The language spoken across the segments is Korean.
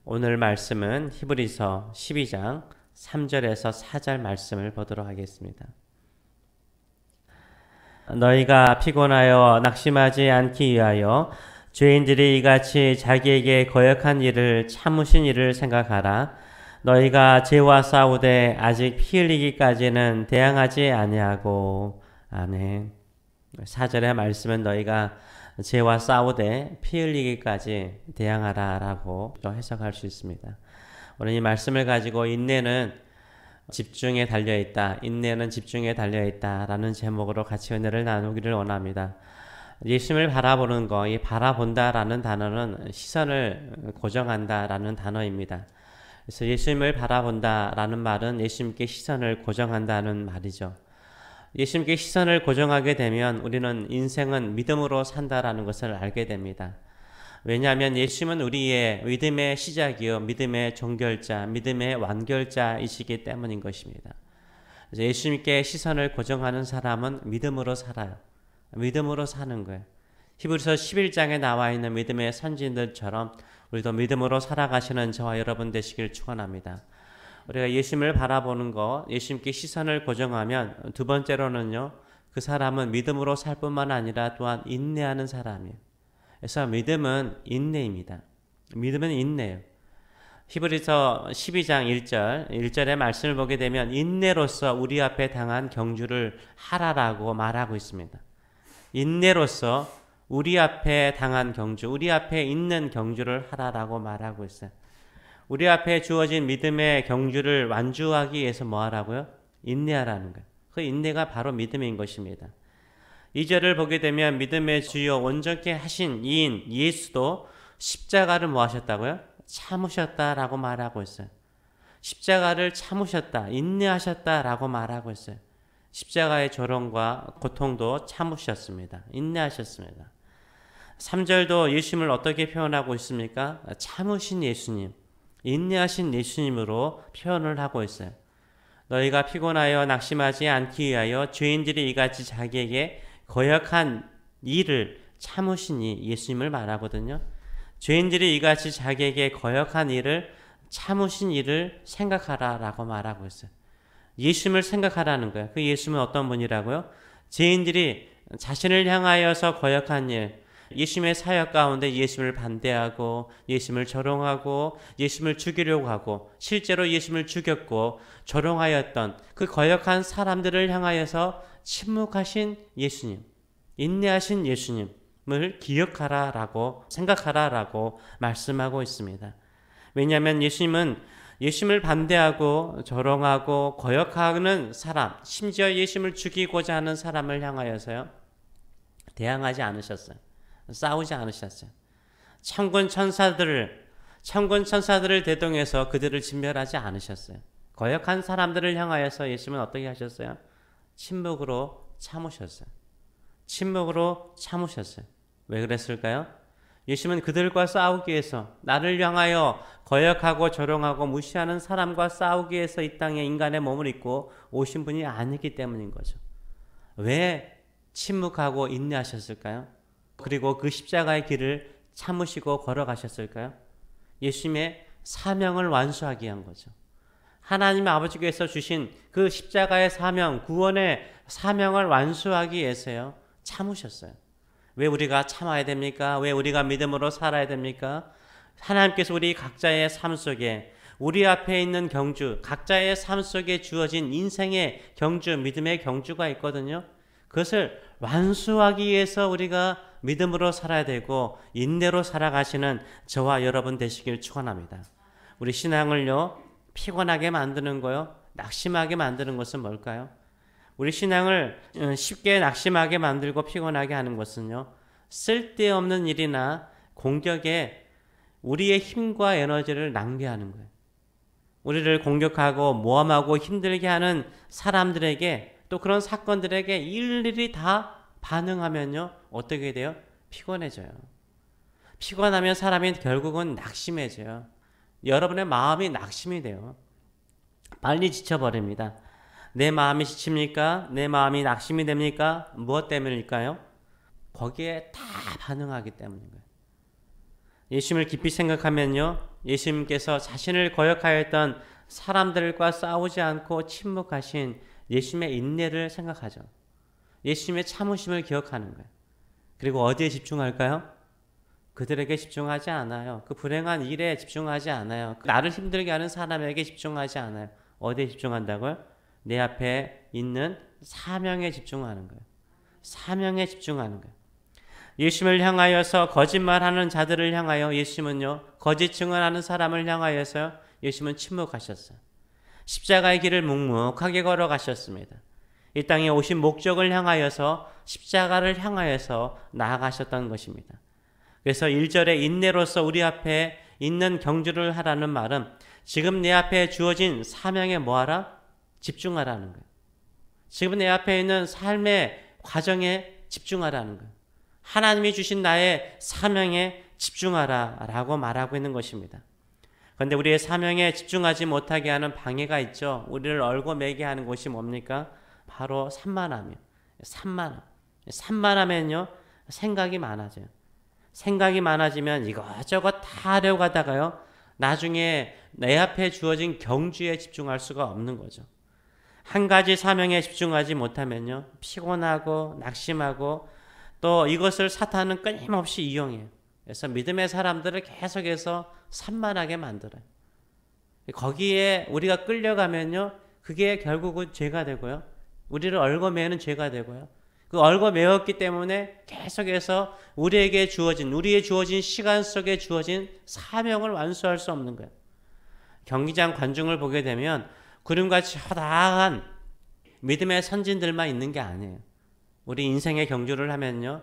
오늘 말씀은 히브리서 12장 3절에서 4절 말씀을 보도록 하겠습니다. 너희가 피곤하여 낙심하지 않기 위하여 죄인들이 이같이 자기에게 거역한 일을 참으신 일을 생각하라. 너희가 죄와 싸우되 아직 피 흘리기까지는 대항하지 아니하고. 아멘. 4절의 말씀은 너희가 죄와 싸우되 피 흘리기까지 대항하라 라고 해석할 수 있습니다. 오늘 이 말씀을 가지고 인내는 집중에 달려있다, 인내는 집중에 달려있다 라는 제목으로 같이 은혜를 나누기를 원합니다. 예수님을 바라보는 거, 이 바라본다 라는 단어는 시선을 고정한다 라는 단어입니다. 그래서 예수님을 바라본다 라는 말은 예수님께 시선을 고정한다는 말이죠. 예수님께 시선을 고정하게 되면 우리는 인생은 믿음으로 산다라는 것을 알게 됩니다. 왜냐하면 예수님은 우리의 믿음의 시작이요, 믿음의 종결자, 믿음의 완결자이시기 때문인 것입니다. 그래서 예수님께 시선을 고정하는 사람은 믿음으로 살아요. 믿음으로 사는 거예요. 히브리서 11장에 나와 있는 믿음의 선진들처럼 우리도 믿음으로 살아가시는 저와 여러분 되시길 축원합니다. 우리가 예수님을 바라보는 것, 예수님께 시선을 고정하면 두 번째로는요, 그 사람은 믿음으로 살 뿐만 아니라 또한 인내하는 사람이에요. 그래서 믿음은 인내입니다. 믿음은 인내예요. 히브리서 12장 1절의 말씀을 보게 되면 인내로서 우리 앞에 당한 경주를 하라라고 말하고 있습니다. 인내로서 우리 앞에 당한 경주, 우리 앞에 있는 경주를 하라라고 말하고 있어요. 우리 앞에 주어진 믿음의 경주를 완주하기 위해서 뭐 하라고요? 인내하라는 거예요. 그 인내가 바로 믿음인 것입니다. 2절을 보게 되면 믿음의 주요 온전케 하신 이인 예수도 십자가를 뭐 하셨다고요? 참으셨다라고 말하고 있어요. 십자가를 참으셨다, 인내하셨다라고 말하고 있어요. 십자가의 조롱과 고통도 참으셨습니다. 인내하셨습니다. 3절도 예수님을 어떻게 표현하고 있습니까? 참으신 예수님, 인내하신 예수님으로 표현을 하고 있어요. 너희가 피곤하여 낙심하지 않기 위하여 죄인들이 이같이 자기에게 거역한 일을 참으시니 예수님을 말하거든요. 죄인들이 이같이 자기에게 거역한 일을 참으신 일을 생각하라 라고 말하고 있어요. 예수님을 생각하라는 거예요. 그 예수님은 어떤 분이라고요? 죄인들이 자신을 향하여서 거역한 일, 예수님의 사역 가운데 예수님을 반대하고 예수님을 조롱하고 예수님을 죽이려고 하고 실제로 예수님을 죽였고 조롱하였던 그 거역한 사람들을 향하여서 침묵하신 예수님, 인내하신 예수님을 기억하라라고 생각하라라고 말씀하고 있습니다. 왜냐하면 예수님은 예수님을 반대하고 조롱하고 거역하는 사람, 심지어 예수님을 죽이고자 하는 사람을 향하여서요, 대항하지 않으셨어요. 싸우지 않으셨어요. 천군 천사들을 대동해서 그들을 진멸하지 않으셨어요. 거역한 사람들을 향하여서 예수님은 어떻게 하셨어요? 침묵으로 참으셨어요. 침묵으로 참으셨어요. 왜 그랬을까요? 예수님은 그들과 싸우기 위해서, 나를 향하여 거역하고 조롱하고 무시하는 사람과 싸우기 위해서 이 땅에 인간의 몸을 입고 오신 분이 아니기 때문인 거죠. 왜 침묵하고 인내하셨을까요? 그리고 그 십자가의 길을 참으시고 걸어가셨을까요? 예수님의 사명을 완수하기 위한 거죠. 하나님 아버지께서 주신 그 십자가의 사명, 구원의 사명을 완수하기 위해서요, 참으셨어요. 왜 우리가 참아야 됩니까? 왜 우리가 믿음으로 살아야 됩니까? 하나님께서 우리 각자의 삶 속에, 우리 앞에 있는 경주, 각자의 삶 속에 주어진 인생의 경주, 믿음의 경주가 있거든요. 그것을 완수하기 위해서 우리가 믿음으로 살아야 되고 인내로 살아가시는 저와 여러분 되시길 축원합니다. 우리 신앙을요, 피곤하게 만드는 거요, 낙심하게 만드는 것은 뭘까요? 우리 신앙을 쉽게 낙심하게 만들고 피곤하게 하는 것은요, 쓸데없는 일이나 공격에 우리의 힘과 에너지를 낭비하는 거예요. 우리를 공격하고 모함하고 힘들게 하는 사람들에게, 또 그런 사건들에게 일일이 다 반응하면요, 어떻게 돼요? 피곤해져요. 피곤하면 사람이 결국은 낙심해져요. 여러분의 마음이 낙심이 돼요. 빨리 지쳐버립니다. 내 마음이 지칩니까? 내 마음이 낙심이 됩니까? 무엇 때문일까요? 거기에 다 반응하기 때문인 거예요. 예수님을 깊이 생각하면요, 예수님께서 자신을 거역하였던 사람들과 싸우지 않고 침묵하신 예수님의 인내를 생각하죠. 예수님의 참으심을 기억하는 거예요. 그리고 어디에 집중할까요? 그들에게 집중하지 않아요. 그 불행한 일에 집중하지 않아요. 나를 힘들게 하는 사람에게 집중하지 않아요. 어디에 집중한다고요? 내 앞에 있는 사명에 집중하는 거예요. 사명에 집중하는 거예요. 예수님을 향하여서 거짓말하는 자들을 향하여 예수님은요, 거짓 증언하는 사람을 향하여서 예수님은 침묵하셨어요. 십자가의 길을 묵묵하게 걸어가셨습니다. 이 땅에 오신 목적을 향하여서 십자가를 향하여서 나아가셨던 것입니다. 그래서 1절에 인내로서 우리 앞에 있는 경주를 하라는 말은 지금 내 앞에 주어진 사명에 뭐하라? 집중하라는 거예요. 지금 내 앞에 있는 삶의 과정에 집중하라는 거예요. 하나님이 주신 나의 사명에 집중하라 라고 말하고 있는 것입니다. 그런데 우리의 사명에 집중하지 못하게 하는 방해가 있죠. 우리를 얼고매게 하는 것이 뭡니까? 바로 산만함이에요. 산만하면요, 생각이 많아져요. 생각이 많아지면 이것저것 다 하려고 하다가요, 나중에 내 앞에 주어진 경주에 집중할 수가 없는 거죠. 한 가지 사명에 집중하지 못하면요, 피곤하고 낙심하고 또 이것을 사탄은 끊임없이 이용해요. 그래서 믿음의 사람들을 계속해서 산만하게 만들어요. 거기에 우리가 끌려가면요, 그게 결국은 죄가 되고요, 우리를 얽어매는 죄가 되고요, 그 얽어매었기 때문에 계속해서 우리의 주어진 시간 속에 주어진 사명을 완수할 수 없는 거예요. 경기장 관중을 보게 되면 구름같이 허다한 믿음의 선진들만 있는 게 아니에요. 우리 인생의 경주를 하면요,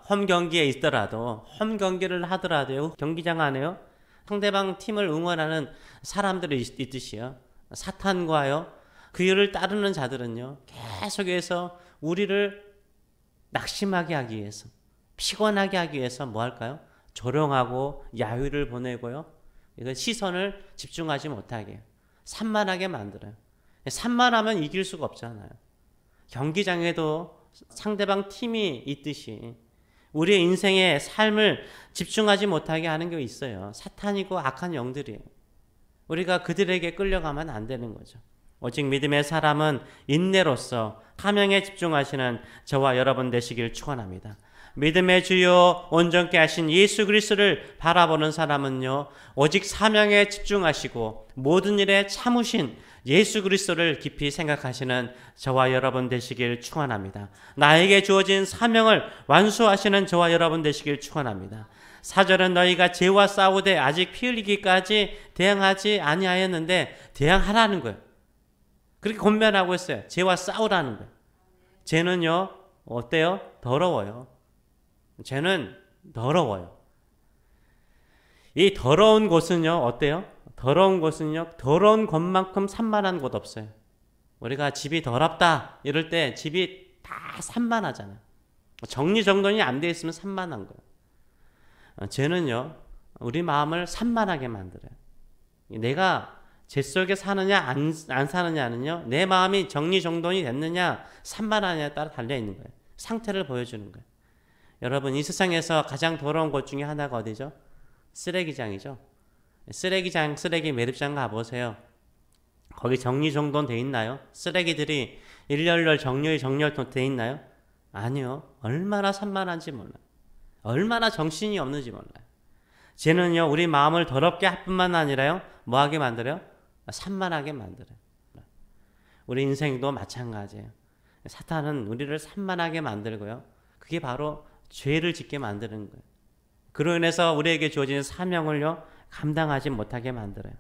홈 경기에 있더라도, 홈 경기를 하더라도 경기장 안에요, 상대방 팀을 응원하는 사람들이 있듯이요, 사탄과요, 그 일을 따르는 자들은요, 계속해서 우리를 낙심하게 하기 위해서, 피곤하게 하기 위해서 뭐 할까요? 조롱하고 야유를 보내고요, 시선을 집중하지 못하게 해요. 산만하게 만들어요. 산만하면 이길 수가 없잖아요. 경기장에도 상대방 팀이 있듯이 우리의 인생의 삶을 집중하지 못하게 하는 게 있어요. 사탄이고 악한 영들이에요. 우리가 그들에게 끌려가면 안 되는 거죠. 오직 믿음의 사람은 인내로서 사명에 집중하시는 저와 여러분 되시길 축원합니다. 믿음의 주요 온전케 하신 예수 그리스도를 바라보는 사람은요, 오직 사명에 집중하시고 모든 일에 참으신 예수 그리스도를 깊이 생각하시는 저와 여러분 되시길 축원합니다. 나에게 주어진 사명을 완수하시는 저와 여러분 되시길 축원합니다. 4절은 너희가 죄와 싸우되 아직 피 흘리기까지 대항하지 아니하였는데 대항하라는 거예요. 그렇게 권면하고 있어요. 죄와 싸우라는 거예요. 죄는요, 어때요? 더러워요. 죄는 더러워요. 이 더러운 곳은요, 어때요? 더러운 곳은요, 더러운 곳만큼 산만한 곳 없어요. 우리가 집이 더럽다 이럴 때 집이 다 산만하잖아요. 정리정돈이 안 돼 있으면 산만한 거예요. 죄는요, 우리 마음을 산만하게 만들어요. 내가 죄 속에 사느냐 안 사느냐는요, 내 마음이 정리정돈이 됐느냐 산만하냐에 따라 달려있는 거예요. 상태를 보여주는 거예요. 여러분, 이 세상에서 가장 더러운 곳 중에 하나가 어디죠? 쓰레기장이죠. 쓰레기 매립장 가보세요. 거기 정리정돈 돼 있나요? 쓰레기들이 일렬로 정렬 돼 있나요? 아니요. 얼마나 산만한지 몰라요. 얼마나 정신이 없는지 몰라요. 죄는요, 우리 마음을 더럽게 할 뿐만 아니라요, 뭐하게 만들어요? 산만하게 만들어요. 우리 인생도 마찬가지예요. 사탄은 우리를 산만하게 만들고요, 그게 바로 죄를 짓게 만드는 거예요. 그로 인해서 우리에게 주어진 사명을요, 감당하지 못하게 만들어요.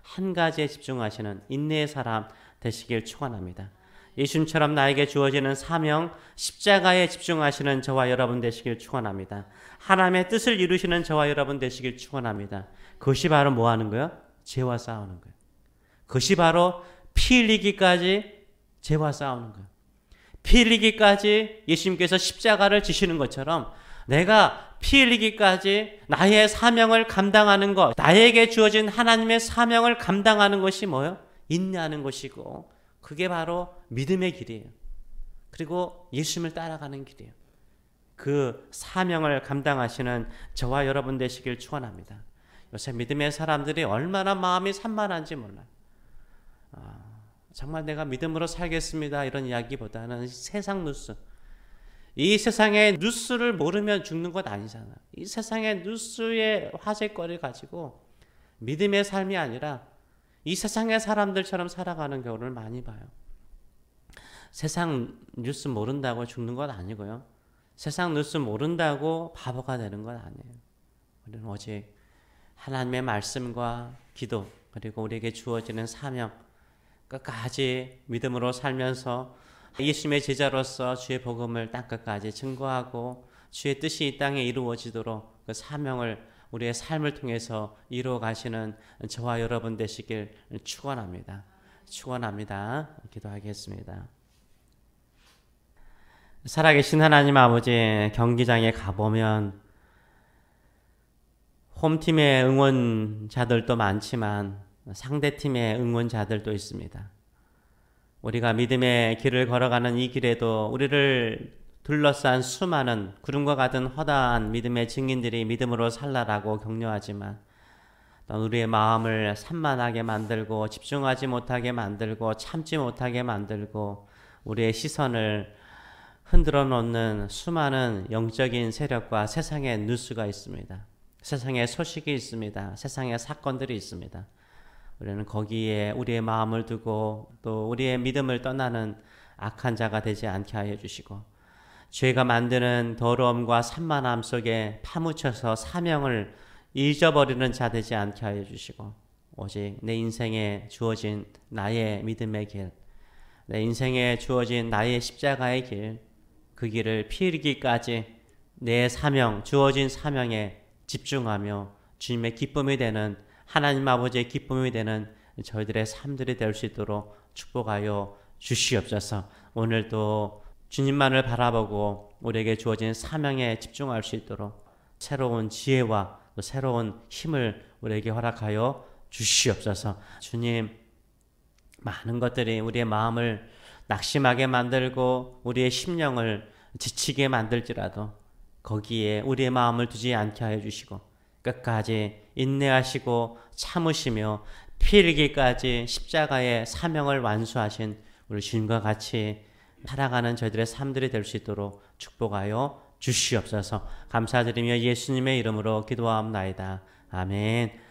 한 가지에 집중하시는 인내의 사람 되시길 축원합니다. 예수님처럼 나에게 주어지는 사명, 십자가에 집중하시는 저와 여러분 되시길 축원합니다. 하나님의 뜻을 이루시는 저와 여러분 되시길 축원합니다. 그것이 바로 뭐 하는 거예요? 죄와 싸우는 거예요. 그것이 바로 피 흘리기까지 죄와 싸우는 거예요. 피 흘리기까지 예수님께서 십자가를 지시는 것처럼 내가 피 흘리기까지 나의 사명을 감당하는 것, 나에게 주어진 하나님의 사명을 감당하는 것이 뭐예요? 인내하는 것이고, 그게 바로 믿음의 길이에요. 그리고 예수님을 따라가는 길이에요. 그 사명을 감당하시는 저와 여러분 되시길 축원합니다. 요새 믿음의 사람들이 얼마나 마음이 산만한지 몰라요. 정말 내가 믿음으로 살겠습니다 이런 이야기보다는 세상 뉴스, 이 세상의 뉴스를 모르면 죽는 것 아니잖아. 이 세상의 뉴스의 화제거리 가지고 믿음의 삶이 아니라 이 세상의 사람들처럼 살아가는 경우를 많이 봐요. 세상 뉴스 모른다고 죽는 것 아니고요. 세상 뉴스 모른다고 바보가 되는 건 아니에요. 우리는 오직 하나님의 말씀과 기도, 그리고 우리에게 주어지는 사명, 끝까지 믿음으로 살면서 예수님의 제자로서 주의 복음을 땅끝까지 증거하고 주의 뜻이 이 땅에 이루어지도록 그 사명을 우리의 삶을 통해서 이루어 가시는 저와 여러분 되시길 축원합니다. 축원합니다. 기도하겠습니다. 살아계신 하나님 아버지, 경기장에 가보면 홈팀의 응원자들도 많지만 상대팀의 응원자들도 있습니다. 우리가 믿음의 길을 걸어가는 이 길에도 우리를 둘러싼 수많은 구름과 같은 허다한 믿음의 증인들이 믿음으로 살라라고 격려하지만 또 우리의 마음을 산만하게 만들고 집중하지 못하게 만들고 참지 못하게 만들고 우리의 시선을 흔들어 놓는 수많은 영적인 세력과 세상의 뉴스가 있습니다. 세상의 소식이 있습니다. 세상의 사건들이 있습니다. 우리는 거기에 우리의 마음을 두고 또 우리의 믿음을 떠나는 악한 자가 되지 않게 하여 주시고 죄가 만드는 더러움과 산만함 속에 파묻혀서 사명을 잊어버리는 자 되지 않게 하여 주시고 오직 내 인생에 주어진 나의 믿음의 길, 내 인생에 주어진 나의 십자가의 길, 그 길을 피 흘리기까지 내 사명, 주어진 사명에 집중하며 주님의 기쁨이 되는 하나님 아버지의 기쁨이 되는 저희들의 삶들이 될 수 있도록 축복하여 주시옵소서. 오늘도 주님만을 바라보고 우리에게 주어진 사명에 집중할 수 있도록 새로운 지혜와 또 새로운 힘을 우리에게 허락하여 주시옵소서. 주님, 많은 것들이 우리의 마음을 낙심하게 만들고 우리의 심령을 지치게 만들지라도 거기에 우리의 마음을 두지 않게 하여 주시고 끝까지 인내하시고 참으시며 피 흘리기까지 십자가의 사명을 완수하신 우리 주님과 같이 살아가는 저희들의 삶들이 될 수 있도록 축복하여 주시옵소서. 감사드리며 예수님의 이름으로 기도하옵나이다. 아멘.